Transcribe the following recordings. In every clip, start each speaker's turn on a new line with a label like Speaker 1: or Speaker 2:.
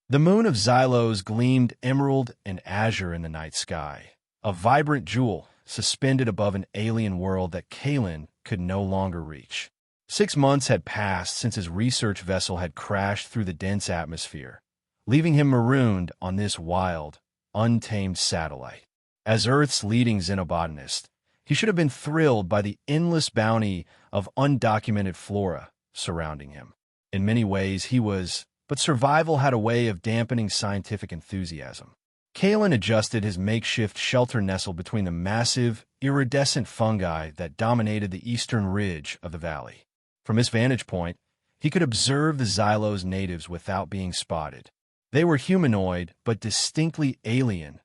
Speaker 1: The moon of Xylos gleamed emerald and azure in the night sky, a vibrant jewel suspended above an alien world that Kalen could no longer reach. 6 months had passed since his research vessel had crashed through the dense atmosphere, leaving him marooned on this wild, untamed satellite. As Earth's leading xenobotanist, he should have been thrilled by the endless bounty of undocumented flora surrounding him. In many ways, he was, but survival had a way of dampening scientific enthusiasm. Kalen adjusted his makeshift shelter nestled between the massive, iridescent fungi that dominated the eastern ridge of the valley. From his vantage point, he could observe the Xylos natives without being spotted. They were humanoid, but distinctly alien,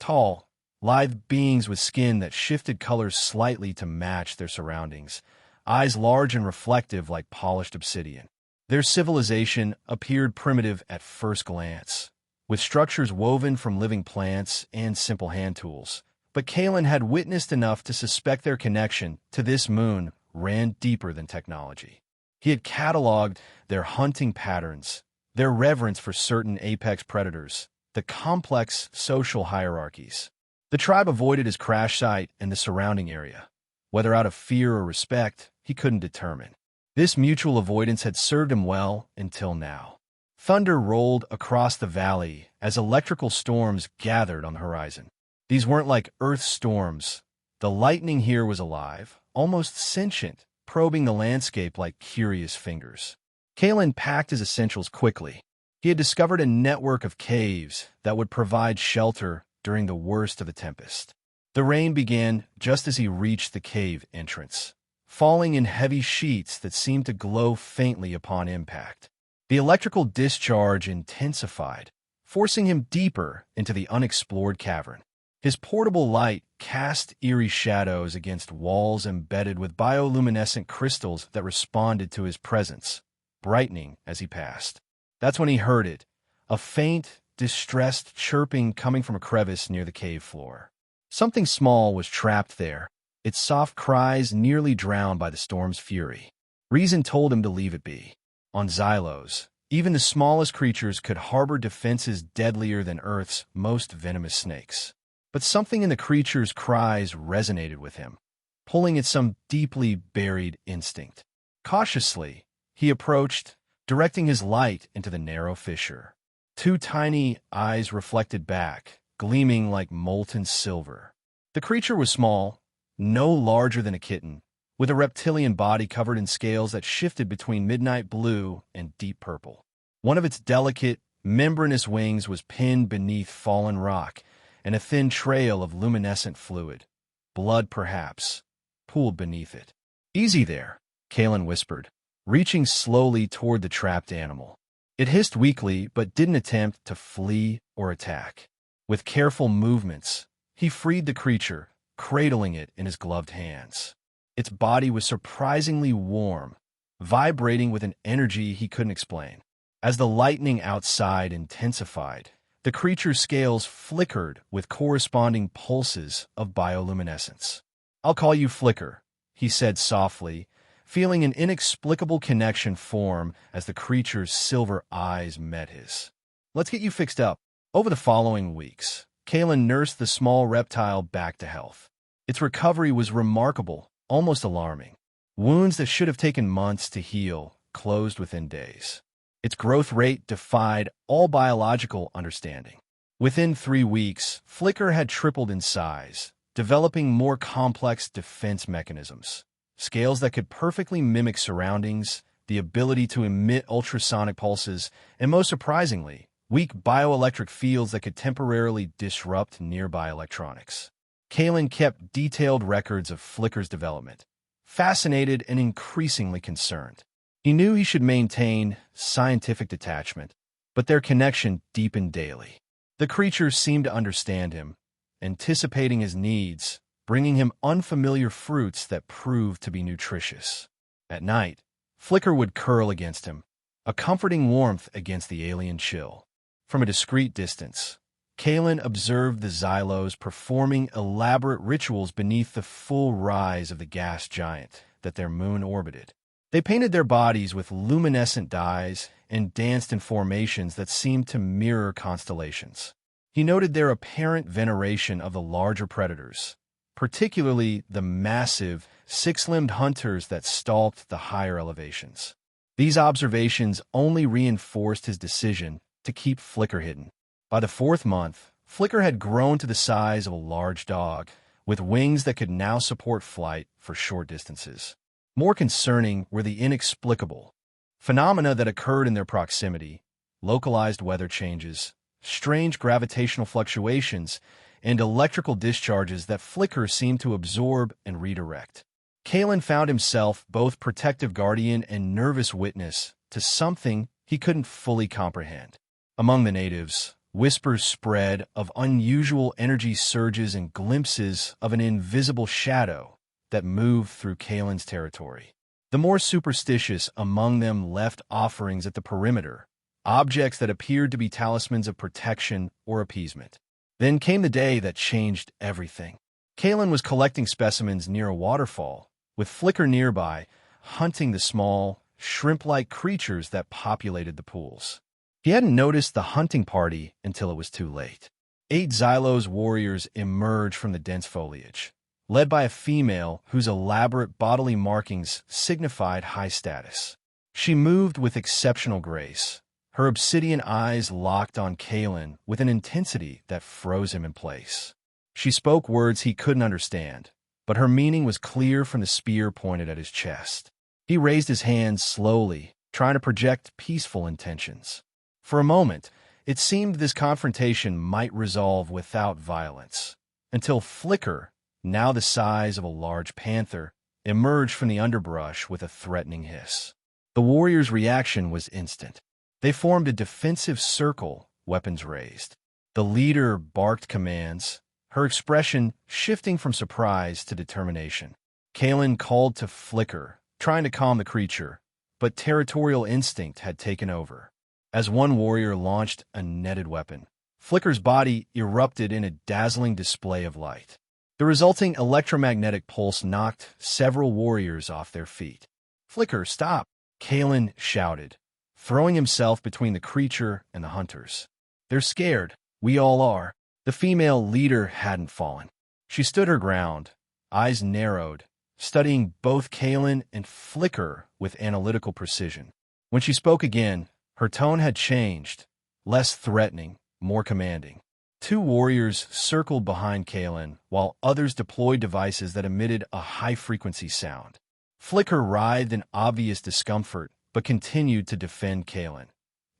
Speaker 1: tall, lithe beings with skin that shifted colors slightly to match their surroundings, eyes large and reflective like polished obsidian. Their civilization appeared primitive at first glance, with structures woven from living plants and simple hand tools. But Kalen had witnessed enough to suspect their connection to this moon ran deeper than technology. He had cataloged their hunting patterns, their reverence for certain apex predators, the complex social hierarchies. The tribe avoided his crash site and the surrounding area. Whether out of fear or respect, he couldn't determine. This mutual avoidance had served him well until now. Thunder rolled across the valley as electrical storms gathered on the horizon. These weren't like Earth storms. The lightning here was alive, almost sentient, probing the landscape like curious fingers. Kalen packed his essentials quickly. He had discovered a network of caves that would provide shelter during the worst of the tempest. The rain began just as he reached the cave entrance, falling in heavy sheets that seemed to glow faintly upon impact. The electrical discharge intensified, forcing him deeper into the unexplored cavern. His portable light cast eerie shadows against walls embedded with bioluminescent crystals that responded to his presence, brightening as he passed. That's when he heard it, a faint, distressed chirping coming from a crevice near the cave floor. Something small was trapped there, its soft cries nearly drowned by the storm's fury. Reason told him to leave it be. On Xylos, even the smallest creatures could harbor defenses deadlier than Earth's most venomous snakes. But something in the creature's cries resonated with him, pulling at some deeply buried instinct. Cautiously, he approached, directing his light into the narrow fissure. Two tiny eyes reflected back, gleaming like molten silver. The creature was small, no larger than a kitten, with a reptilian body covered in scales that shifted between midnight blue and deep purple. One of its delicate, membranous wings was pinned beneath fallen rock, and a thin trail of luminescent fluid, blood perhaps, pooled beneath it. "Easy there," Kalen whispered, reaching slowly toward the trapped animal. It hissed weakly but didn't attempt to flee or attack. With careful movements, he freed the creature, cradling it in his gloved hands. Its body was surprisingly warm, vibrating with an energy he couldn't explain. As the lightning outside intensified, the creature's scales flickered with corresponding pulses of bioluminescence. "I'll call you Flicker," he said softly, feeling an inexplicable connection form as the creature's silver eyes met his. "Let's get you fixed up." Over the following weeks, Kalen nursed the small reptile back to health. Its recovery was remarkable, almost alarming. Wounds that should have taken months to heal closed within days. Its growth rate defied all biological understanding. Within 3 weeks, Flicker had tripled in size, developing more complex defense mechanisms. Scales that could perfectly mimic surroundings, the ability to emit ultrasonic pulses, and most surprisingly, weak bioelectric fields that could temporarily disrupt nearby electronics. Kalen kept detailed records of Flicker's development, fascinated and increasingly concerned. He knew he should maintain scientific detachment, but their connection deepened daily. The creature seemed to understand him, anticipating his needs, bringing him unfamiliar fruits that proved to be nutritious. At night, Flicker would curl against him, a comforting warmth against the alien chill. From a discreet distance, Kalen observed the Xylos performing elaborate rituals beneath the full rise of the gas giant that their moon orbited. They painted their bodies with luminescent dyes and danced in formations that seemed to mirror constellations. He noted their apparent veneration of the larger predators, particularly the massive, six-limbed hunters that stalked the higher elevations. These observations only reinforced his decision to keep Flicker hidden. By the fourth month, Flicker had grown to the size of a large dog, with wings that could now support flight for short distances. More concerning were the inexplicable phenomena that occurred in their proximity: localized weather changes, strange gravitational fluctuations, and electrical discharges that Flicker seemed to absorb and redirect. Kalen found himself both protective guardian and nervous witness to something he couldn't fully comprehend. Among the natives, whispers spread of unusual energy surges and glimpses of an invisible shadow that moved through Kalen's territory. The more superstitious among them left offerings at the perimeter, objects that appeared to be talismans of protection or appeasement. Then came the day that changed everything. Kalen was collecting specimens near a waterfall, with Flicker nearby, hunting the small, shrimp-like creatures that populated the pools. He hadn't noticed the hunting party until it was too late. 8 Xylos warriors emerged from the dense foliage, led by a female whose elaborate bodily markings signified high status. She moved with exceptional grace, her obsidian eyes locked on Kalen with an intensity that froze him in place. She spoke words he couldn't understand, but her meaning was clear from the spear pointed at his chest. He raised his hands slowly, trying to project peaceful intentions. For a moment, it seemed this confrontation might resolve without violence, until Flicker, now the size of a large panther, emerged from the underbrush with a threatening hiss. The warriors' reaction was instant. They formed a defensive circle, weapons raised. The leader barked commands, her expression shifting from surprise to determination. Kalen called to Flicker, trying to calm the creature, but territorial instinct had taken over. As one warrior launched a netted weapon, Flicker's body erupted in a dazzling display of light. The resulting electromagnetic pulse knocked several warriors off their feet. "Flicker, stop!" Kalen shouted, throwing himself between the creature and the hunters. "They're scared. We all are." The female leader hadn't fallen. She stood her ground, eyes narrowed, studying both Kalen and Flicker with analytical precision. When she spoke again, her tone had changed, less threatening, more commanding. 2 warriors circled behind Kalen, while others deployed devices that emitted a high-frequency sound. Flicker writhed in obvious discomfort, but continued to defend Kalen,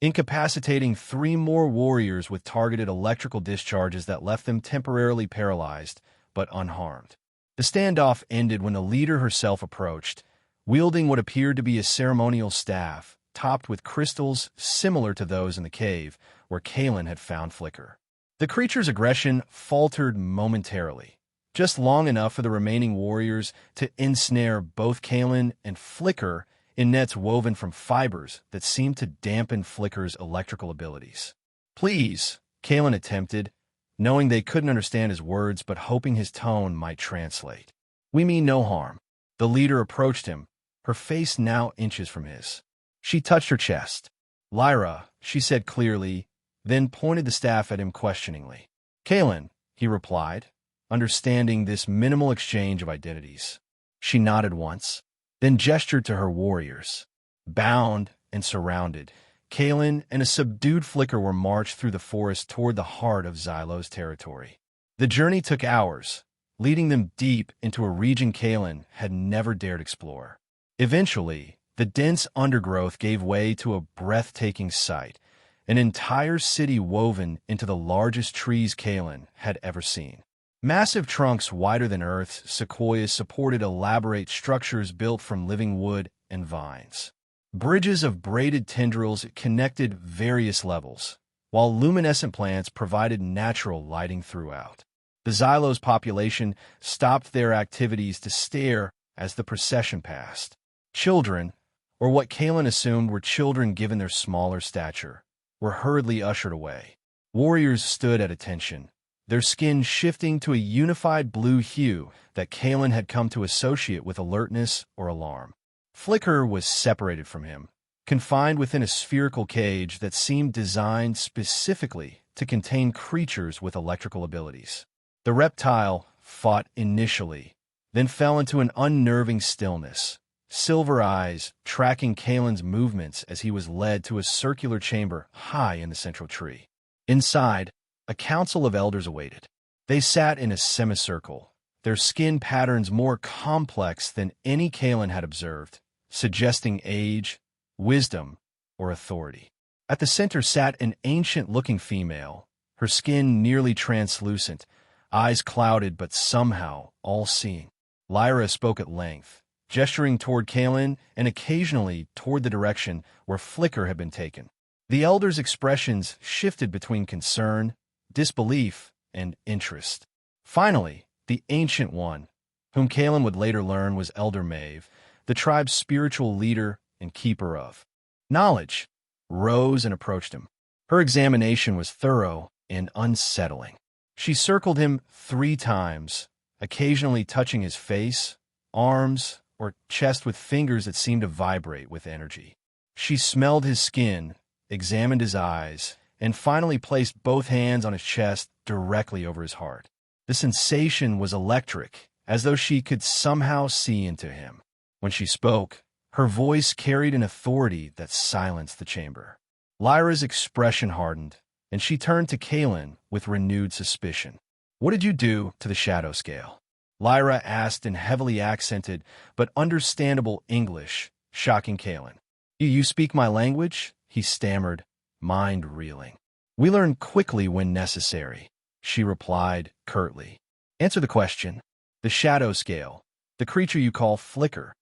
Speaker 1: incapacitating 3 more warriors with targeted electrical discharges that left them temporarily paralyzed, but unharmed. The standoff ended when the leader herself approached, wielding what appeared to be a ceremonial staff, topped with crystals similar to those in the cave where Kalen had found Flicker. The creature's aggression faltered momentarily, just long enough for the remaining warriors to ensnare both Kalen and Flicker in nets woven from fibers that seemed to dampen Flicker's electrical abilities. "Please," Kalen attempted, knowing they couldn't understand his words but hoping his tone might translate. "We mean no harm." The leader approached him, her face now inches from his. She touched her chest. "Lyra," she said clearly, then pointed the staff at him questioningly. "Kalen," he replied, understanding this minimal exchange of identities. She nodded once, then gestured to her warriors. Bound and surrounded, Kalen and a subdued Flicker were marched through the forest toward the heart of Xylo's territory. The journey took hours, leading them deep into a region Kalen had never dared explore. Eventually, the dense undergrowth gave way to a breathtaking sight, an entire city woven into the largest trees Kalen had ever seen. Massive trunks wider than Earth's sequoias supported elaborate structures built from living wood and vines. Bridges of braided tendrils connected various levels, while luminescent plants provided natural lighting throughout. The Xylos population stopped their activities to stare as the procession passed. Children, or what Kalen assumed were children given their smaller stature, were hurriedly ushered away. Warriors stood at attention, their skin shifting to a unified blue hue that Kalen had come to associate with alertness or alarm. Flicker was separated from him, confined within a spherical cage that seemed designed specifically to contain creatures with electrical abilities. The reptile fought initially, then fell into an unnerving stillness, silver eyes tracking Kalen's movements as he was led to a circular chamber high in the central tree. Inside, a council of elders awaited. They sat in a semicircle, their skin patterns more complex than any Kalen had observed, suggesting age, wisdom, or authority. At the center sat an ancient-looking female, her skin nearly translucent, eyes clouded but somehow all-seeing. Lyra spoke at length, gesturing toward Kalen and occasionally toward the direction where Flicker had been taken. The elders' expressions shifted between concern, disbelief, and interest. Finally, the Ancient One, whom Kalen would later learn was Elder Maeve, the tribe's spiritual leader and keeper of knowledge, rose and approached him. Her examination was thorough and unsettling. She circled him 3 times, occasionally touching his face, arms, or chest with fingers that seemed to vibrate with energy. She smelled his skin, examined his eyes, and finally placed both hands on his chest directly over his heart. The sensation was electric, as though she could somehow see into him. When she spoke, her voice carried an authority that silenced the chamber. Lyra's expression hardened, and she turned to Kalen with renewed suspicion. "What did you do to the shadow scale?" Lyra asked in heavily accented but understandable English, shocking Kalen. You speak my language?" he stammered, mind reeling. "We learn quickly when necessary," she replied curtly. "Answer the question. The shadow scale, the creature you call Flicker.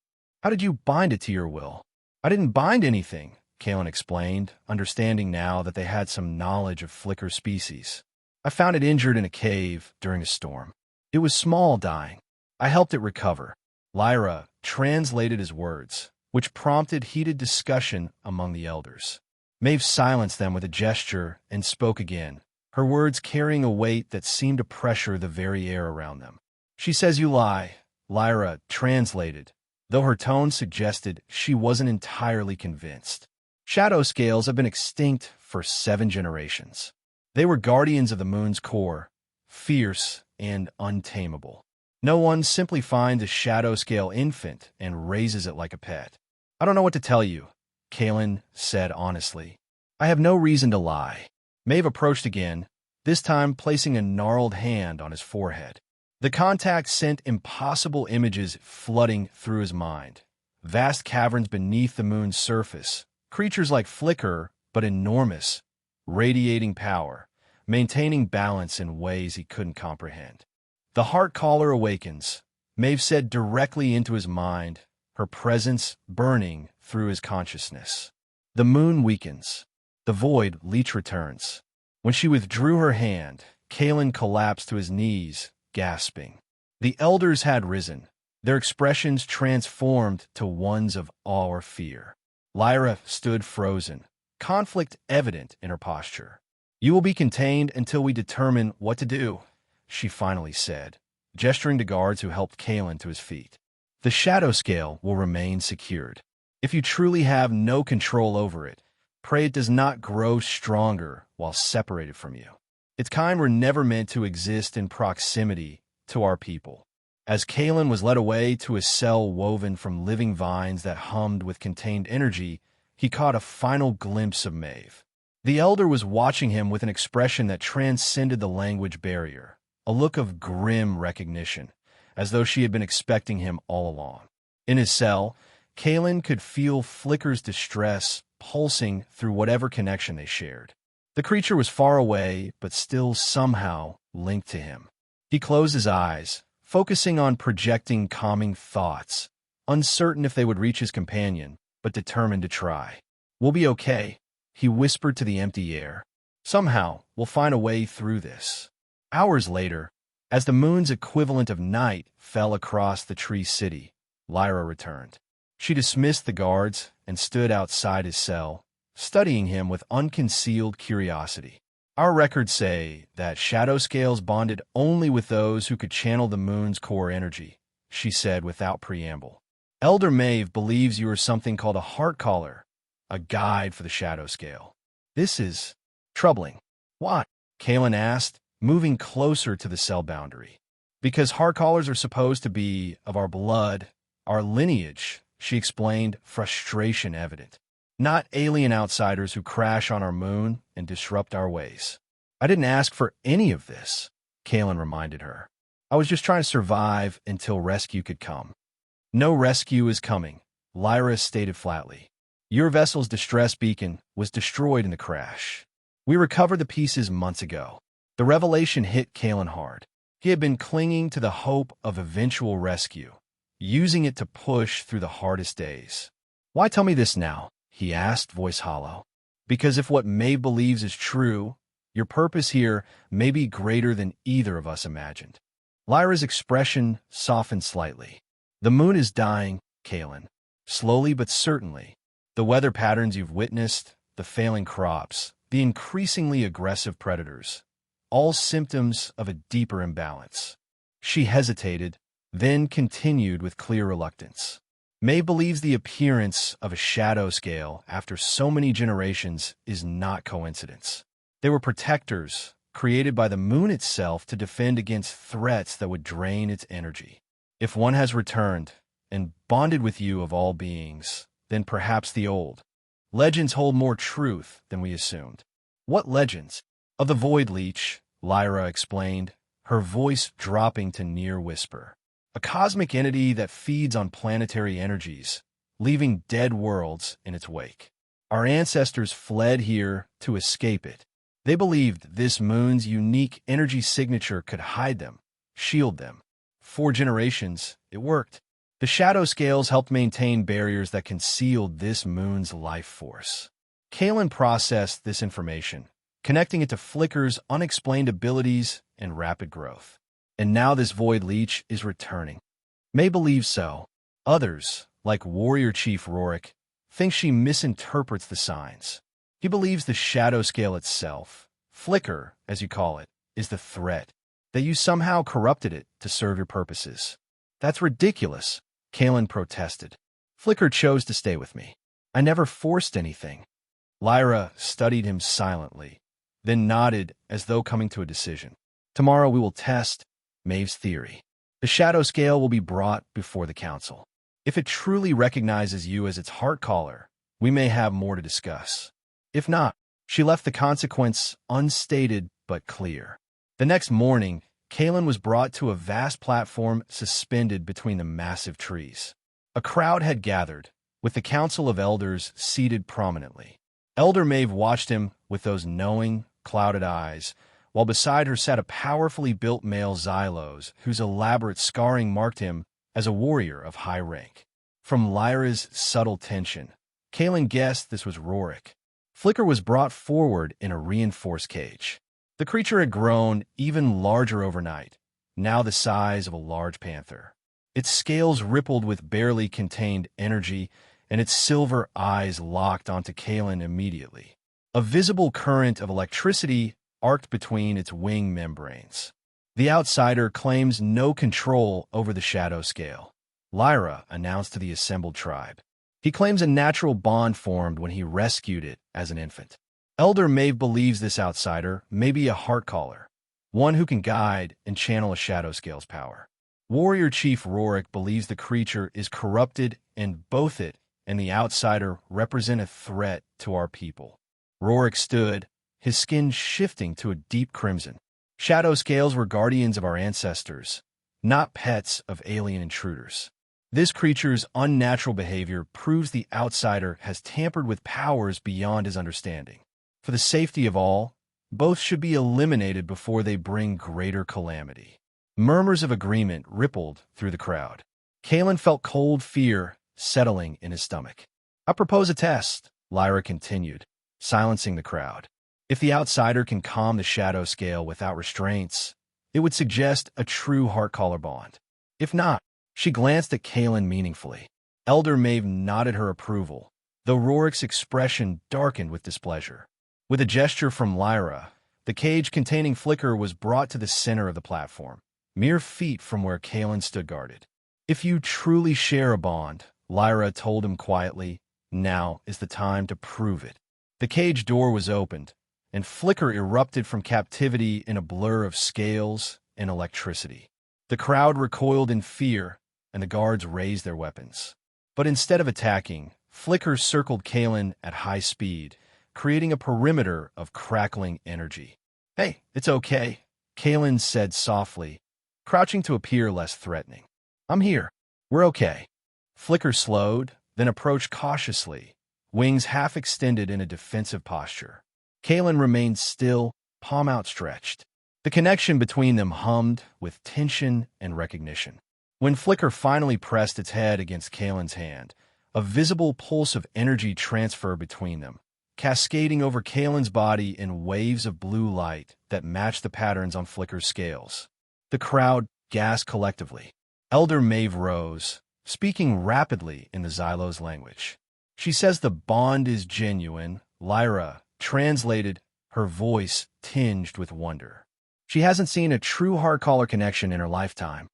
Speaker 1: How did you bind it to your will?" "I didn't bind anything," Kalen explained, understanding now that they had some knowledge of Flicker species. "I found it injured in a cave during a storm. It was small, dying. I helped it recover." Lyra translated his words, which prompted heated discussion among the elders. Maeve silenced them with a gesture and spoke again, her words carrying a weight that seemed to pressure the very air around them. "She says you lie," Lyra translated, though her tone suggested she wasn't entirely convinced. "Shadow scales have been extinct for 7 generations. They were guardians of the moon's core, fierce and untamable. No one simply finds a shadow scale infant and raises it like a pet." "I don't know what to tell you," Kalen said honestly. "I have no reason to lie." Maeve approached again, this time placing a gnarled hand on his forehead. The contact sent impossible images flooding through his mind. Vast caverns beneath the moon's surface, creatures like Flicker, but enormous, radiating power, maintaining balance in ways he couldn't comprehend. "The heart caller awakens," Maeve said directly into his mind, her presence burning through his consciousness. "The moon weakens. The void leech returns." When she withdrew her hand, Kalen collapsed to his knees, gasping. The elders had risen, their expressions transformed to ones of awe or fear. Lyra stood frozen, conflict evident in her posture. "You will be contained until we determine what to do," she finally said, gesturing to guards who helped Kalen to his feet. "The shadow scale will remain secured. If you truly have no control over it, pray it does not grow stronger while separated from you. Its kind were never meant to exist in proximity to our people." As Kalen was led away to a cell woven from living vines that hummed with contained energy, he caught a final glimpse of Maeve. The elder was watching him with an expression that transcended the language barrier, a look of grim recognition, as though she had been expecting him all along. In his cell, Kalen could feel Flicker's distress pulsing through whatever connection they shared. The creature was far away, but still somehow linked to him. He closed his eyes, focusing on projecting calming thoughts, uncertain if they would reach his companion, but determined to try. "We'll be okay," he whispered to the empty air. "Somehow, we'll find a way through this." Hours later, as the moon's equivalent of night fell across the tree city, Lyra returned. She dismissed the guards and stood outside his cell, studying him with unconcealed curiosity. "Our records say that shadow scales bonded only with those who could channel the moon's core energy," she said without preamble. Elder Maeve believes you are something called a heart caller, a guide for the shadow scale. This is troubling. Why? Kalen asked, moving closer to the cell boundary. Because heart callers are supposed to be of our blood, our lineage, she explained, frustration evident. Not alien outsiders who crash on our moon and disrupt our ways. I didn't ask for any of this, Kalen reminded her. I was just trying to survive until rescue could come. No rescue is coming, Lyra stated flatly. Your vessel's distress beacon was destroyed in the crash. We recovered the pieces months ago. The revelation hit Kalen hard. He had been clinging to the hope of eventual rescue, using it to push through the hardest days. Why tell me this now? He asked, voice hollow. Because if what Maeve believes is true, your purpose here may be greater than either of us imagined. Lyra's expression softened slightly. The moon is dying, Kalen. Slowly but certainly. The weather patterns you've witnessed, the failing crops, the increasingly aggressive predators, all symptoms of a deeper imbalance. She hesitated, then continued with clear reluctance. Maeve believes the appearance of a shadow scale after so many generations is not coincidence. They were protectors, created by the moon itself to defend against threats that would drain its energy. If one has returned and bonded with you of all beings, then perhaps the old legends hold more truth than we assumed. What legends? Of the Void Leech, Lyra explained, her voice dropping to near whisper. A cosmic entity that feeds on planetary energies, leaving dead worlds in its wake. Our ancestors fled here to escape it. They believed this moon's unique energy signature could hide them, shield them. 4 generations, it worked. The shadow scales helped maintain barriers that concealed this moon's life force. Kalen processed this information, connecting it to Flicker's unexplained abilities and rapid growth. And now this Void Leech is returning. May believe so. Others, like Warrior Chief Rorik, think she misinterprets the signs. He believes the shadow scale itself, Flicker, as you call it, is the threat, that you somehow corrupted it to serve your purposes. That's ridiculous, Kalen protested. Flicker chose to stay with me. I never forced anything. Lyra studied him silently, then nodded as though coming to a decision. Tomorrow we will test Maeve's theory. The shadow scale will be brought before the council. If it truly recognizes you as its heart caller, we may have more to discuss. If not, she left the consequence unstated but clear. The next morning, Kalen was brought to a vast platform suspended between the massive trees. A crowd had gathered, with the Council of Elders seated prominently. Elder Maeve watched him with those knowing, clouded eyes, while beside her sat a powerfully built male Xylos, whose elaborate scarring marked him as a warrior of high rank. From Lyra's subtle tension, Kalen guessed this was Rorik. Flicker was brought forward in a reinforced cage. The creature had grown even larger overnight, now the size of a large panther. Its scales rippled with barely contained energy, and its silver eyes locked onto Kalen immediately. A visible current of electricity arced between its wing membranes. The outsider claims no control over the shadow scale, Lyra announced to the assembled tribe. He claims a natural bond formed when he rescued it as an infant. Elder Maeve believes this outsider may be a heart caller, one who can guide and channel a shadow scale's power. Warrior Chief Rorik believes the creature is corrupted and both it and the outsider represent a threat to our people. Rorik stood, his skin shifting to a deep crimson. Shadow scales were guardians of our ancestors, not pets of alien intruders. This creature's unnatural behavior proves the outsider has tampered with powers beyond his understanding. For the safety of all, both should be eliminated before they bring greater calamity. Murmurs of agreement rippled through the crowd. Kalen felt cold fear settling in his stomach. I propose a test, Lyra continued, silencing the crowd. If the outsider can calm the shadow scale without restraints, it would suggest a true heart-caller bond. If not, she glanced at Kalen meaningfully. Elder Maeve nodded her approval, though Rorik's expression darkened with displeasure. With a gesture from Lyra, the cage containing Flicker was brought to the center of the platform, mere feet from where Kalen stood guarded. If you truly share a bond, Lyra told him quietly. Now is the time to prove it. The cage door was opened, and Flicker erupted from captivity in a blur of scales and electricity. The crowd recoiled in fear, and the guards raised their weapons. But instead of attacking, Flicker circled Kalen at high speed, creating a perimeter of crackling energy. "Hey, it's okay," Kalen said softly, crouching to appear less threatening. "I'm here. We're okay." Flicker slowed, then approached cautiously, wings half extended in a defensive posture. Kalen remained still, palm outstretched. The connection between them hummed with tension and recognition. When Flicker finally pressed its head against Kalen's hand, a visible pulse of energy transferred between them, cascading over Kalen's body in waves of blue light that matched the patterns on Flicker's scales. The crowd gasped collectively. Elder Maeve rose, speaking rapidly in the Xylos language. "She says the bond is genuine," Lyra translated, her voice tinged with wonder. "She hasn't seen a true heart-caller connection in her lifetime."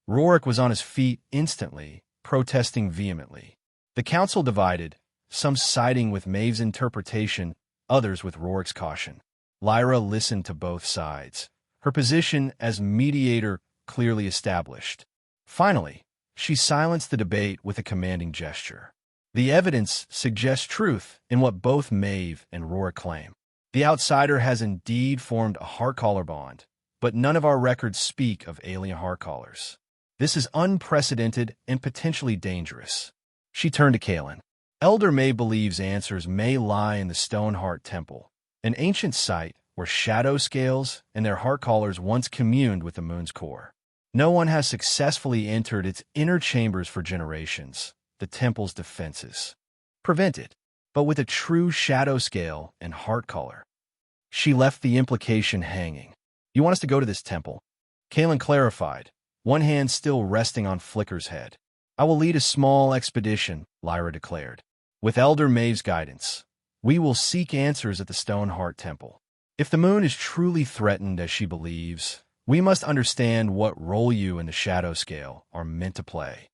Speaker 1: Rorik was on his feet instantly, protesting vehemently. The council divided, some siding with Maeve's interpretation, others with Rorik's caution. Lyra listened to both sides, her position as mediator clearly established. Finally, she silenced the debate with a commanding gesture. "The evidence suggests truth in what both Maeve and Rorik claim. The outsider has indeed formed a heart-caller bond, but none of our records speak of alien heart-callers. This is unprecedented and potentially dangerous." She turned to Kalen. "Elder May believes answers may lie in the Stoneheart Temple, an ancient site where shadow scales and their heart-callers once communed with the moon's core. No one has successfully entered its inner chambers for generations, the temple's defenses prevented, but with a true shadow scale and heart-caller." She left the implication hanging. "You want us to go to this temple?" Kalen clarified, one hand still resting on Flicker's head. "I will lead a small expedition," Lyra declared. "With Elder Maeve's guidance, we will seek answers at the Stoneheart Temple. If the moon is truly threatened as she believes, we must understand what role you and the shadow scale are meant to play."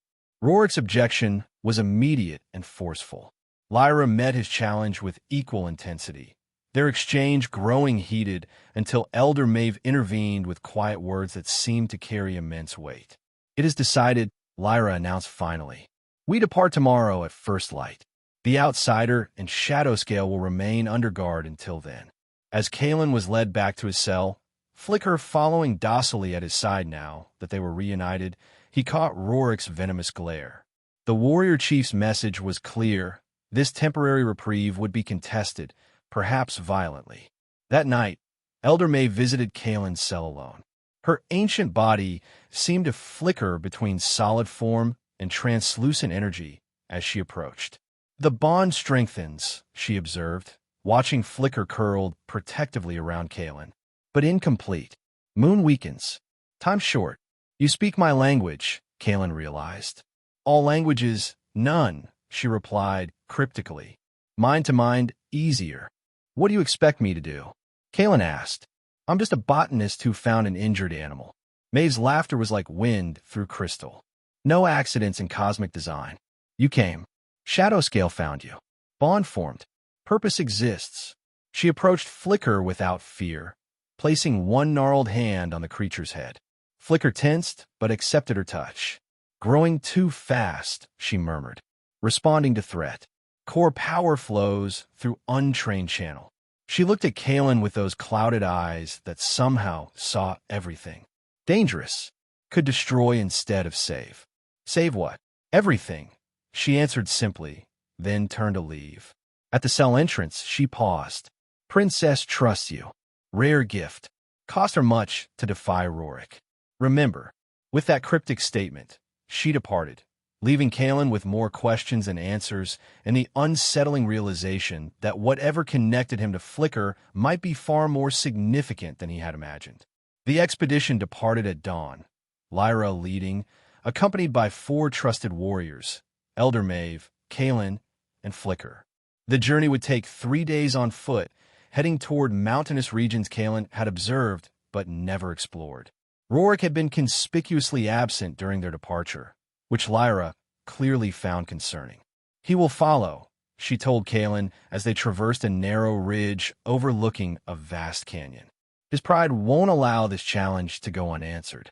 Speaker 1: Rorik's objection was immediate and forceful. Lyra met his challenge with equal intensity, their exchange growing heated until Elder Maeve intervened with quiet words that seemed to carry immense weight. "It is decided," Lyra announced finally. "We depart tomorrow at first light. The outsider and shadow scale will remain under guard until then." As Kalen was led back to his cell, Flicker following docilely at his side now that they were reunited, he caught Rorik's venomous glare. The warrior chief's message was clear. This temporary reprieve would be contested, perhaps violently. That night, Elder May visited Kalen's cell alone. Her ancient body seemed to flicker between solid form and translucent energy as she approached. "The bond strengthens," she observed, watching Flicker curled protectively around Kalen. "But incomplete. Moon weakens. Time short." "You speak my language," Kalen realized. "All languages, none," she replied cryptically. "Mind to mind, easier." "What do you expect me to do?" Kalen asked. "I'm just a botanist who found an injured animal." Maeve's laughter was like wind through crystal. "No accidents in cosmic design. You came. Shadow scale found you. Bond formed. Purpose exists." She approached Flicker without fear, placing one gnarled hand on the creature's head. Flicker tensed, but accepted her touch. "Growing too fast," she murmured, responding to threat. "Core power flows through untrained channel." She looked at Kalen with those clouded eyes that somehow saw everything. "Dangerous. Could destroy instead of save." "Save what?" "Everything," she answered simply, then turned to leave. At the cell entrance, she paused. "Princess trusts you. Rare gift. Cost her much to defy Rorik. Remember." With that cryptic statement, she departed, leaving Kalen with more questions than answers and the unsettling realization that whatever connected him to Flicker might be far more significant than he had imagined. The expedition departed at dawn, Lyra leading, accompanied by 4 trusted warriors, Elder Maeve, Kalen, and Flicker. The journey would take 3 days on foot, heading toward mountainous regions Kalen had observed but never explored. Rorik had been conspicuously absent during their departure, which Lyra, clearly found concerning. "He will follow," she told Kalen as they traversed a narrow ridge overlooking a vast canyon. "His pride won't allow this challenge to go unanswered."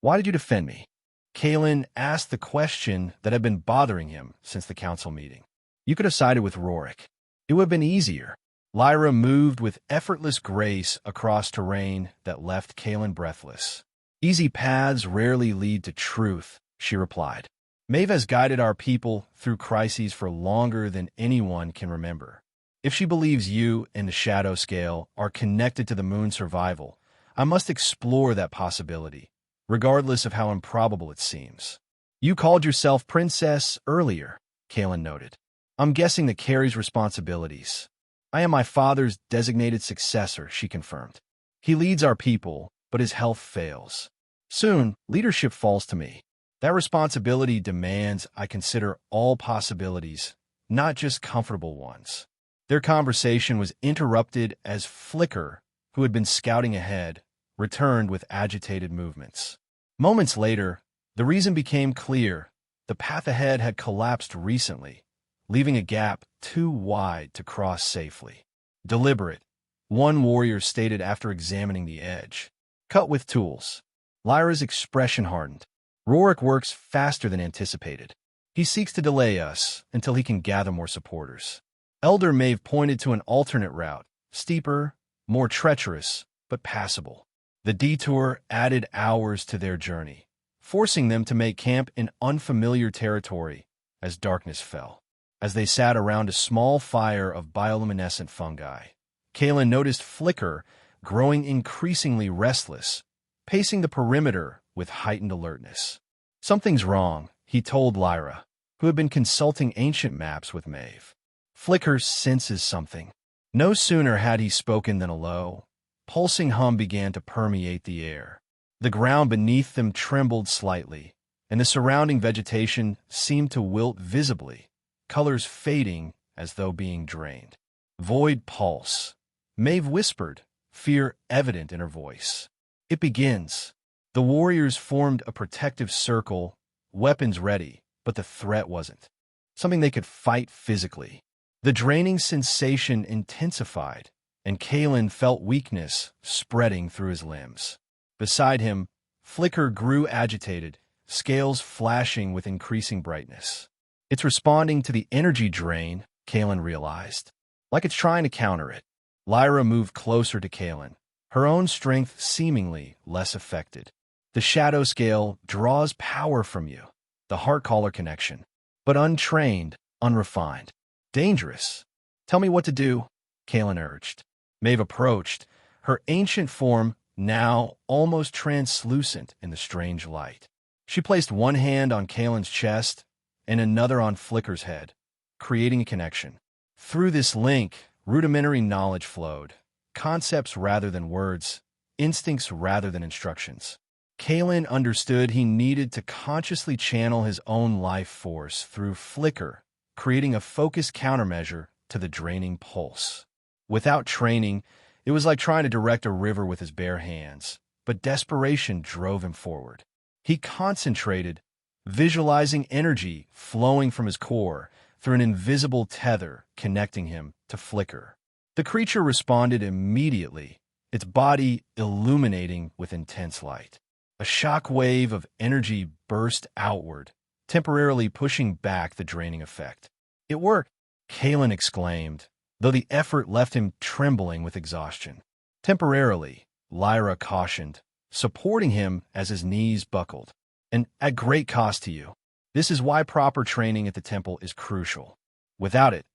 Speaker 1: "Why did you defend me?" Kalen asked the question that had been bothering him since the council meeting. "You could have sided with Rorik. It would have been easier." Lyra moved with effortless grace across terrain that left Kalen breathless. "Easy paths rarely lead to truth," she replied. "Maeve has guided our people through crises for longer than anyone can remember. If she believes you and the Shadow Scale are connected to the moon's survival, I must explore that possibility, regardless of how improbable it seems." "You called yourself princess earlier," Kalen noted. "I'm guessing that carries responsibilities." "I am my father's designated successor," she confirmed. "He leads our people, but his health fails. Soon, leadership falls to me. That responsibility demands I consider all possibilities, not just comfortable ones." Their conversation was interrupted as Flicker, who had been scouting ahead, returned with agitated movements. Moments later, the reason became clear. The path ahead had collapsed recently, leaving a gap too wide to cross safely. "Deliberate," one warrior stated after examining the edge. "Cut with tools." Lyra's expression hardened. "Rorik works faster than anticipated. He seeks to delay us until he can gather more supporters." Elder Maeve pointed to an alternate route, steeper, more treacherous, but passable. The detour added hours to their journey, forcing them to make camp in unfamiliar territory as darkness fell. As they sat around a small fire of bioluminescent fungi, Kalen noticed Flicker growing increasingly restless, pacing the perimeter with heightened alertness. "Something's wrong," he told Lyra, who had been consulting ancient maps with Maeve. "Flicker senses something." No sooner had he spoken than a low, pulsing hum began to permeate the air. The ground beneath them trembled slightly, and the surrounding vegetation seemed to wilt visibly, colors fading as though being drained. "Void pulse," Maeve whispered, fear evident in her voice. "It begins." The warriors formed a protective circle, weapons ready, but the threat wasn't something they could fight physically. The draining sensation intensified, and Kalen felt weakness spreading through his limbs. Beside him, Flicker grew agitated, scales flashing with increasing brightness. "It's responding to the energy drain," Kalen realized, "like it's trying to counter it." Lyra moved closer to Kalen, her own strength seemingly less affected. "The Shadow Scale draws power from you, the heart-caller connection, but untrained, unrefined. Dangerous. Tell me what to do," Kalen urged. Maeve approached, her ancient form now almost translucent in the strange light. She placed one hand on Kalen's chest and another on Flicker's head, creating a connection. Through this link, rudimentary knowledge flowed, concepts rather than words, instincts rather than instructions. Kalen understood he needed to consciously channel his own life force through Flicker, creating a focused countermeasure to the draining pulse. Without training, it was like trying to direct a river with his bare hands, but desperation drove him forward. He concentrated, visualizing energy flowing from his core through an invisible tether connecting him to Flicker. The creature responded immediately, its body illuminating with intense light. A shock wave of energy burst outward, temporarily pushing back the draining effect. "It worked," Kalen exclaimed, though the effort left him trembling with exhaustion. "Temporarily," Lyra cautioned, supporting him as his knees buckled. "And at great cost to you. This is why proper training at the temple is crucial. Without it,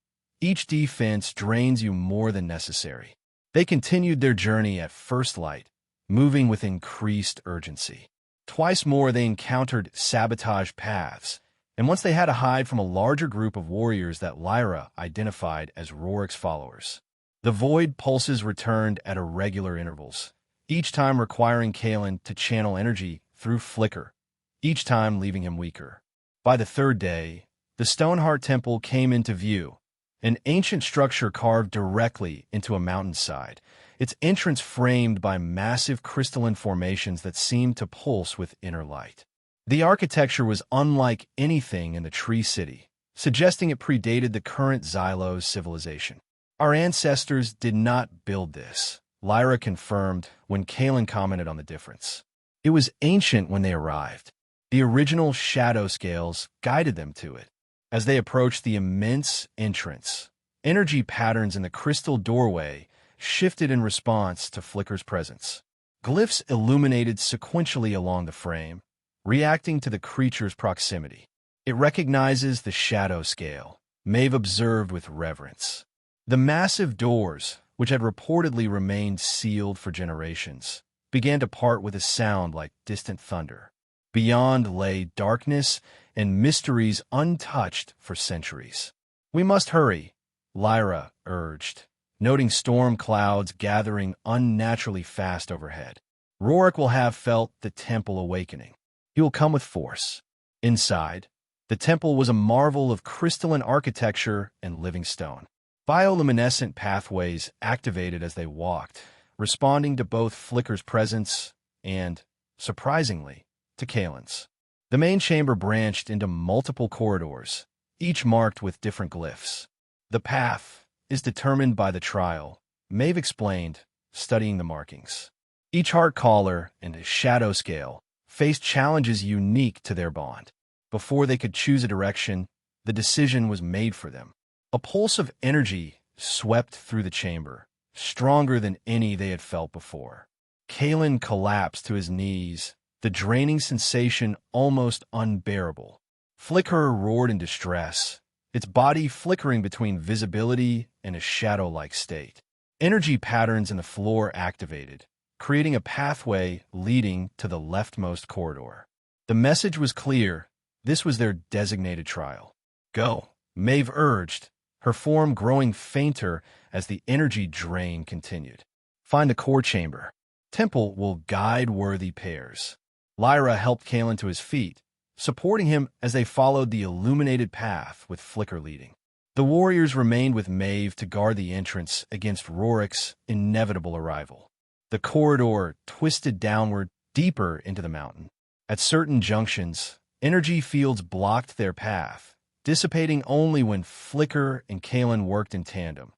Speaker 1: each defense drains you more than necessary." They continued their journey at first light, moving with increased urgency. Twice more they encountered sabotage paths, and once they had to hide from a larger group of warriors that Lyra identified as Rorik's followers. The void pulses returned at irregular intervals, each time requiring Kalen to channel energy through Flicker, each time leaving him weaker. By the third day, the Stoneheart Temple came into view, an ancient structure carved directly into a mountainside, its entrance framed by massive crystalline formations that seemed to pulse with inner light. The architecture was unlike anything in the Tree City, suggesting it predated the current Xylos civilization. Our ancestors did not build this, Lyra confirmed when Kalen commented on the difference. It was ancient when they arrived. The original shadow scales guided them to it. As they approached the immense entrance, energy patterns in the crystal doorway shifted in response to Flicker's presence. Glyphs illuminated sequentially along the frame, reacting to the creature's proximity. It recognizes the shadow scale, Maeve observed with reverence. The massive doors, which had reportedly remained sealed for generations, began to part with a sound like distant thunder. Beyond lay darkness and mysteries untouched for centuries. "We must hurry," Lyra urged, noting storm clouds gathering unnaturally fast overhead. "Rorik will have felt the temple awakening. He will come with force." Inside, the temple was a marvel of crystalline architecture and living stone. Bioluminescent pathways activated as they walked, responding to both Flicker's presence and, surprisingly, to Kalen's. The main chamber branched into multiple corridors, each marked with different glyphs. "The path is determined by the trial," Maeve explained, studying the markings. Each heart caller and a shadow scale faced challenges unique to their bond. Before they could choose a direction, the decision was made for them. A pulse of energy swept through the chamber, stronger than any they had felt before. Kalen collapsed to his knees, the draining sensation almost unbearable. Flicker roared in distress, its body flickering between visibility and a shadow-like state. Energy patterns in the floor activated, creating a pathway leading to the leftmost corridor. The message was clear. This was their designated trial. "Go," Maeve urged, her form growing fainter as the energy drain continued. "Find the core chamber. Temple will guide worthy pairs." Lyra helped Kalen to his feet, supporting him as they followed the illuminated path with Flicker leading. The warriors remained with Maeve to guard the entrance against Rorik's inevitable arrival. The corridor twisted downward, deeper into the mountain. At certain junctions, energy fields blocked their path, dissipating only when Flicker and Kalen worked in tandem.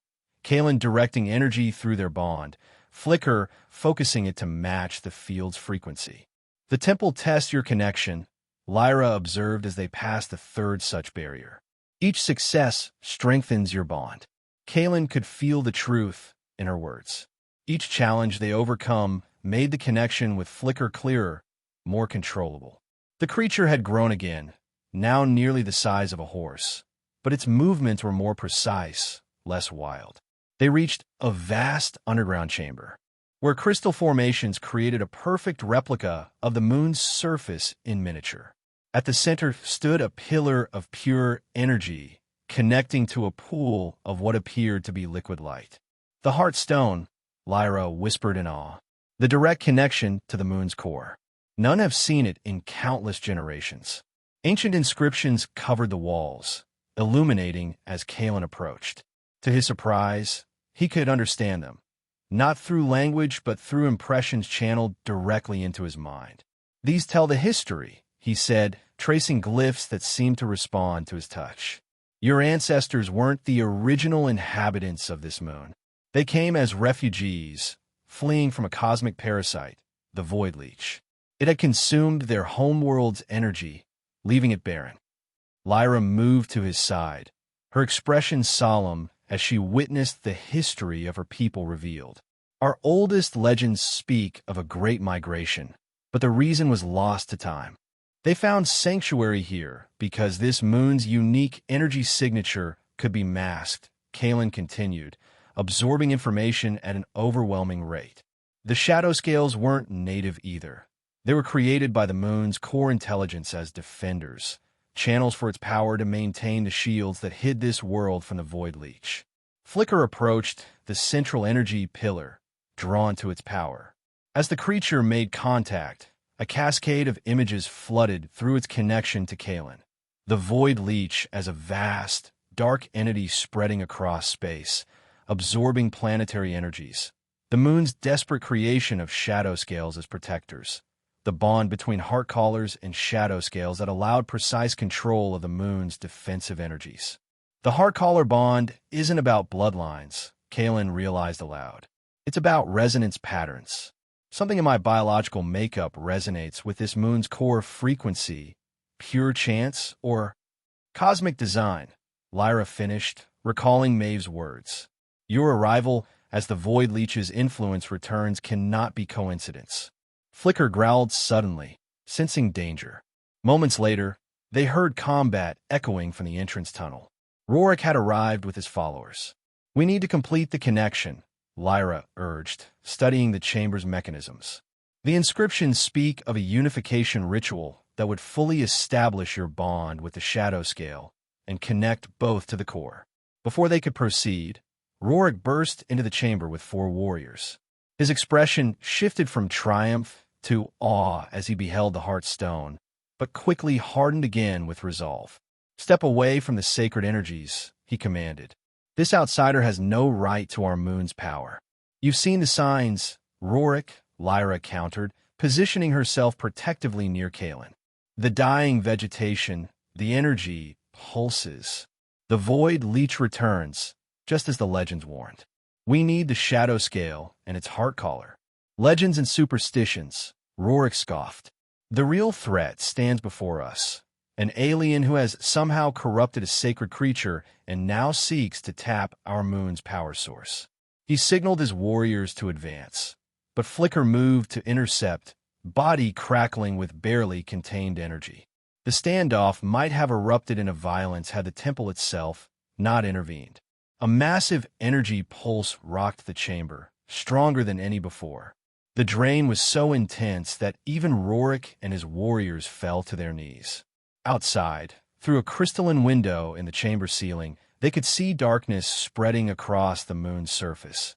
Speaker 1: Kalen directing energy through their bond, Flicker focusing it to match the field's frequency. "The temple tests your connection," Lyra observed as they passed the third such barrier. "Each success strengthens your bond." Kalen could feel the truth in her words. Each challenge they overcome made the connection with Flicker clearer, more controllable. The creature had grown again, now nearly the size of a horse, but its movements were more precise, less wild. They reached a vast underground chamber, where crystal formations created a perfect replica of the moon's surface in miniature. At the center stood a pillar of pure energy, connecting to a pool of what appeared to be liquid light. "The heart stone," Lyra whispered in awe, "the direct connection to the moon's core. None have seen it in countless generations." Ancient inscriptions covered the walls, illuminating as Kalen approached. To his surprise, he could understand them, not through language but through impressions channeled directly into his mind. "These tell the history," he said, tracing glyphs that seemed to respond to his touch. "Your ancestors weren't the original inhabitants of this moon. They came as refugees, fleeing from a cosmic parasite, the Void Leech. It had consumed their homeworld's energy, leaving it barren." Lyra moved to his side, her expression solemn as she witnessed the history of her people revealed. "Our oldest legends speak of a great migration, but the reason was lost to time. They found sanctuary here because this moon's unique energy signature could be masked," Kalen continued, absorbing information at an overwhelming rate. "The shadow scales weren't native either. They were created by the moon's core intelligence as defenders, channels for its power to maintain the shields that hid this world from the Void Leech." Flicker approached the central energy pillar, drawn to its power. As the creature made contact, a cascade of images flooded through its connection to Kalen. The Void Leech as a vast, dark entity spreading across space, absorbing planetary energies. The moon's desperate creation of shadow scales as protectors. the bond between heart collars and shadow scales that allowed precise control of the moon's defensive energies. The heart collar bond isn't about bloodlines, Kalen realized aloud. It's about resonance patterns. Something in my biological makeup resonates with this moon's core frequency, pure chance, or cosmic design, Lyra finished, recalling Maeve's words. Your arrival, as the Void Leech's influence returns, cannot be coincidence. Flicker growled suddenly, sensing danger. Moments later, they heard combat echoing from the entrance tunnel. Rorik had arrived with his followers. We need to complete the connection, Lyra urged, studying the chamber's mechanisms. The inscriptions speak of a unification ritual that would fully establish your bond with the shadow scale and connect both to the core. Before they could proceed, Rorik burst into the chamber with 4 warriors. His expression shifted from triumph to awe as he beheld the heart stone, but quickly hardened again with resolve. Step away from the sacred energies, he commanded. This outsider has no right to our moon's power. You've seen the signs, Rorik, Lyra countered, positioning herself protectively near Kalen. The dying vegetation, the energy, pulses. The Void Leech returns, just as the legends warned. We need the shadow scale and its heart collar. Legends and superstitions, Rorik scoffed. The real threat stands before us. An alien who has somehow corrupted a sacred creature and now seeks to tap our moon's power source. He signaled his warriors to advance, but Flicker moved to intercept, body crackling with barely contained energy. The standoff might have erupted into violence had the temple itself not intervened. A massive energy pulse rocked the chamber, stronger than any before. The drain was so intense that even Rorik and his warriors fell to their knees. Outside, through a crystalline window in the chamber ceiling, they could see darkness spreading across the moon's surface,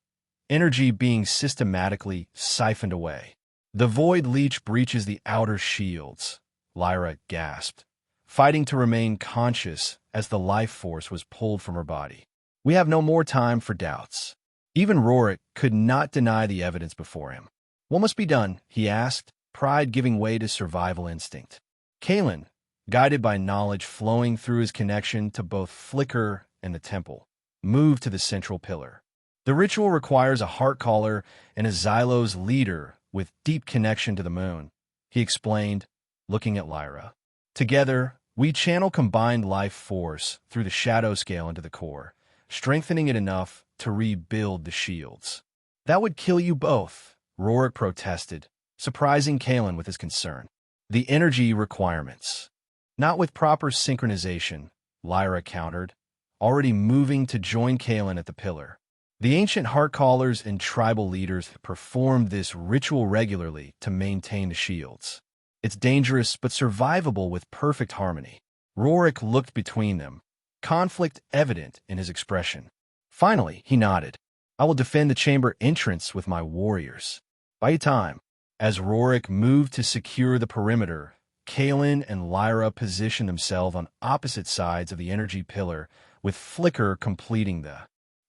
Speaker 1: energy being systematically siphoned away. The Void Leech breaches the outer shields, Lyra gasped, fighting to remain conscious as the life force was pulled from her body. We have no more time for doubts. Even Rorik could not deny the evidence before him. What must be done? He asked, pride giving way to survival instinct. Kalen, guided by knowledge flowing through his connection to both Flicker and the temple, moved to the central pillar. The ritual requires a heart collar and a Xylos leader with deep connection to the moon, he explained, looking at Lyra. Together, we channel combined life force through the shadow scale into the core, strengthening it enough to rebuild the shields. That would kill you both, Rorik protested, surprising Kalen with his concern. The energy requirements. Not with proper synchronization, Lyra countered, already moving to join Kalen at the pillar. The ancient heart callers and tribal leaders performed this ritual regularly to maintain the shields. It's dangerous but survivable with perfect harmony. Rorik looked between them, conflict evident in his expression. Finally, he nodded. I will defend the chamber entrance with my warriors. By time, as Rorik moved to secure the perimeter, Kalen and Lyra positioned themselves on opposite sides of the energy pillar, with Flicker completing the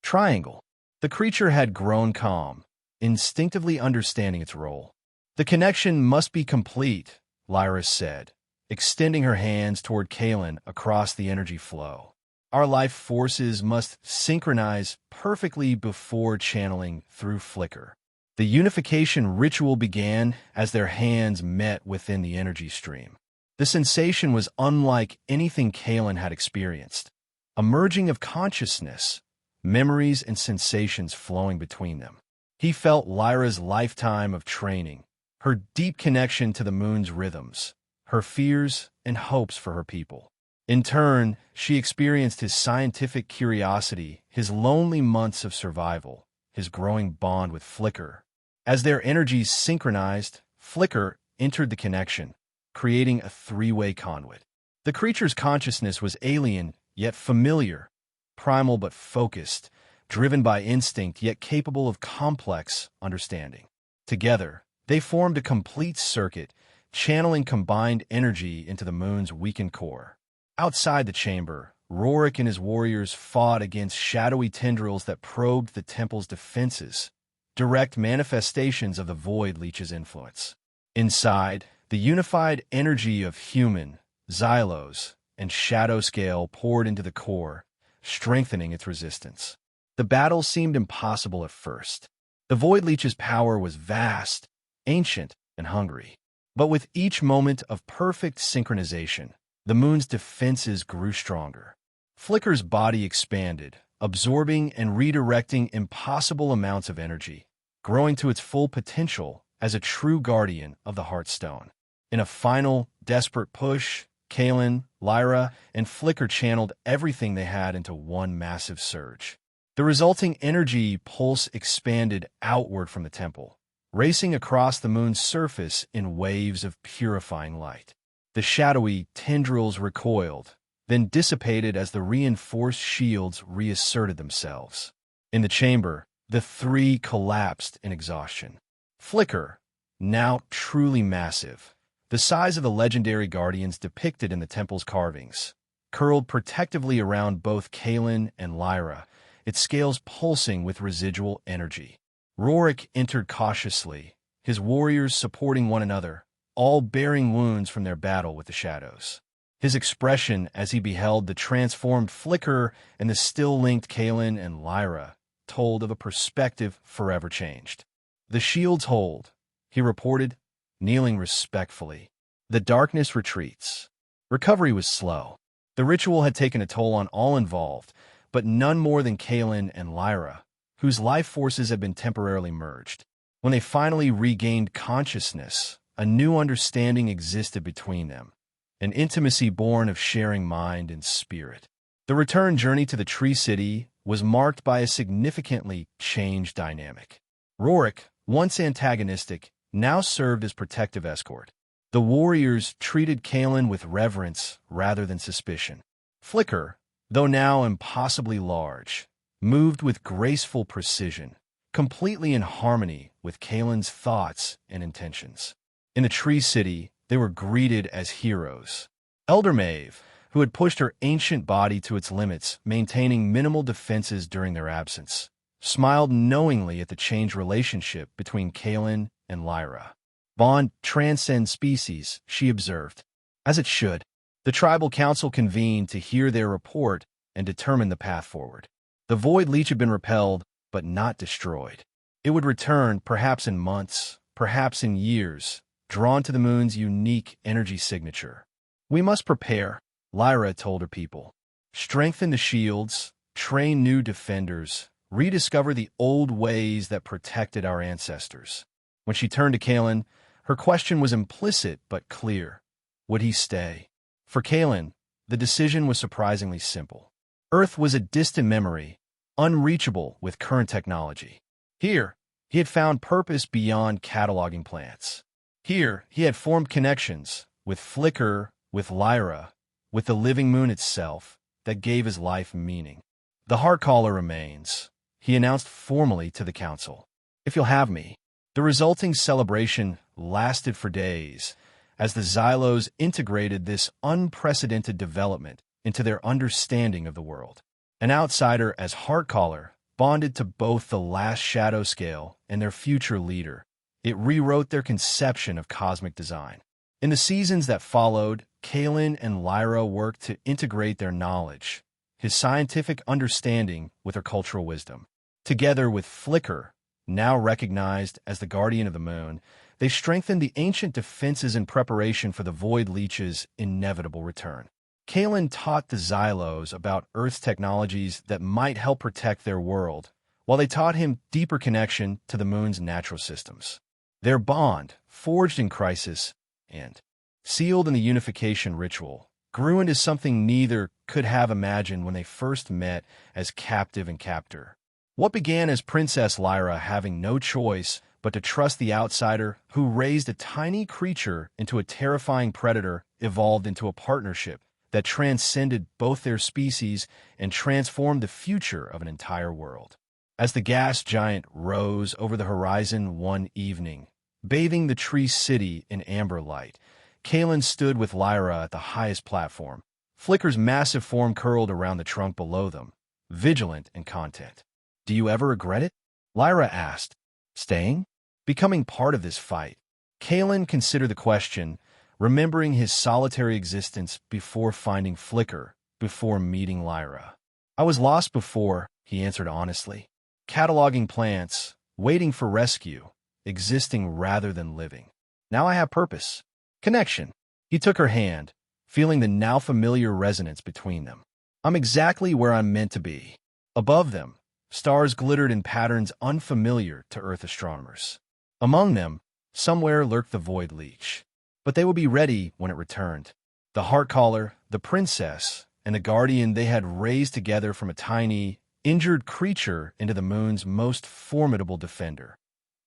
Speaker 1: triangle. The creature had grown calm, instinctively understanding its role. The connection must be complete, Lyra said, extending her hands toward Kalen across the energy flow. Our life forces must synchronize perfectly before channeling through Flicker. The unification ritual began as their hands met within the energy stream. The sensation was unlike anything Kalen had experienced. A merging of consciousness, memories and sensations flowing between them. He felt Lyra's lifetime of training, her deep connection to the moon's rhythms, her fears and hopes for her people. In turn, she experienced his scientific curiosity, his lonely months of survival, his growing bond with Flicker. As their energies synchronized, Flicker entered the connection, creating a 3-way conduit. The creature's consciousness was alien, yet familiar, primal but focused, driven by instinct yet capable of complex understanding. Together, they formed a complete circuit, channeling combined energy into the moon's weakened core. Outside the chamber, Rorik and his warriors fought against shadowy tendrils that probed the temple's defenses, direct manifestations of the Void Leech's influence. Inside, the unified energy of human, xylos, and shadow scale poured into the core, strengthening its resistance. The battle seemed impossible at first. The Void Leech's power was vast, ancient, and hungry. But with each moment of perfect synchronization, the moon's defenses grew stronger. Flicker's body expanded, absorbing and redirecting impossible amounts of energy, growing to its full potential as a true guardian of the Heartstone. In a final, desperate push, Kalen, Lyra, and Flicker channeled everything they had into one massive surge. The resulting energy pulse expanded outward from the temple, racing across the moon's surface in waves of purifying light. The shadowy tendrils recoiled, then dissipated as the reinforced shields reasserted themselves. In the chamber, the three collapsed in exhaustion. Flicker, now truly massive, the size of the legendary guardians depicted in the temple's carvings, curled protectively around both Kalen and Lyra, its scales pulsing with residual energy. Rorik entered cautiously, his warriors supporting one another, all bearing wounds from their battle with the shadows. His expression as he beheld the transformed Flicker and the still-linked Kalen and Lyra told of a perspective forever changed. "The shields hold," he reported, kneeling respectfully. "The darkness retreats." Recovery was slow. The ritual had taken a toll on all involved, but none more than Kalen and Lyra, whose life forces had been temporarily merged. When they finally regained consciousness, a new understanding existed between them, an intimacy born of sharing mind and spirit. The return journey to the Tree City was marked by a significantly changed dynamic. Rorik, once antagonistic, now served as protective escort. The warriors treated Kalen with reverence rather than suspicion. Flicker, though now impossibly large, moved with graceful precision, completely in harmony with Kalen's thoughts and intentions. In the Tree City, they were greeted as heroes. Elder Maeve, who had pushed her ancient body to its limits, maintaining minimal defenses during their absence, smiled knowingly at the changed relationship between Kalen and Lyra. "Bond transcends species," she observed. "As it should." The tribal council convened to hear their report and determine the path forward. The Void Leech had been repelled, but not destroyed. It would return, perhaps in months, perhaps in years, drawn to the moon's unique energy signature. "We must prepare," Lyra told her people. "Strengthen the shields, train new defenders, rediscover the old ways that protected our ancestors." When she turned to Kalen, her question was implicit but clear. Would he stay? For Kalen, the decision was surprisingly simple. Earth was a distant memory, unreachable with current technology. Here, he had found purpose beyond cataloging plants. Here, he had formed connections with Flicker, with Lyra, with the living moon itself, that gave his life meaning. "The Heartcaller remains," he announced formally to the council. "If you'll have me." The resulting celebration lasted for days, as the Xylos integrated this unprecedented development into their understanding of the world. An outsider as Heartcaller bonded to both the last shadow scale and their future leader. It rewrote their conception of cosmic design. In the seasons that followed, Kalen and Lyra worked to integrate their knowledge, his scientific understanding with her cultural wisdom. Together with Flicker, now recognized as the guardian of the moon, they strengthened the ancient defenses in preparation for the Void Leech's inevitable return. Kalen taught the Xylos about Earth's technologies that might help protect their world, while they taught him deeper connection to the moon's natural systems. Their bond, forged in crisis and sealed in the unification ritual, grew into something neither could have imagined when they first met as captive and captor. What began as Princess Lyra having no choice but to trust the outsider who raised a tiny creature into a terrifying predator evolved into a partnership that transcended both their species and transformed the future of an entire world. As the gas giant rose over the horizon one evening, bathing the Tree City in amber light, Kalen stood with Lyra at the highest platform. Flicker's massive form curled around the trunk below them, vigilant and content. "Do you ever regret it?" Lyra asked. "Staying? Becoming part of this fight?" Kalen considered the question, remembering his solitary existence before finding Flicker, before meeting Lyra. I was lost before, he answered honestly. Cataloging plants, waiting for rescue, existing rather than living. Now I have purpose. Connection. He took her hand, feeling the now familiar resonance between them. I'm exactly where I'm meant to be. Above them, stars glittered in patterns unfamiliar to Earth astronomers. Among them, somewhere lurked the Void Leech. But they would be ready when it returned. The Heartcaller, the Princess, and the Guardian they had raised together from a tiny, injured creature into the moon's most formidable defender,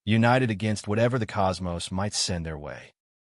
Speaker 1: united against whatever the cosmos might send their way.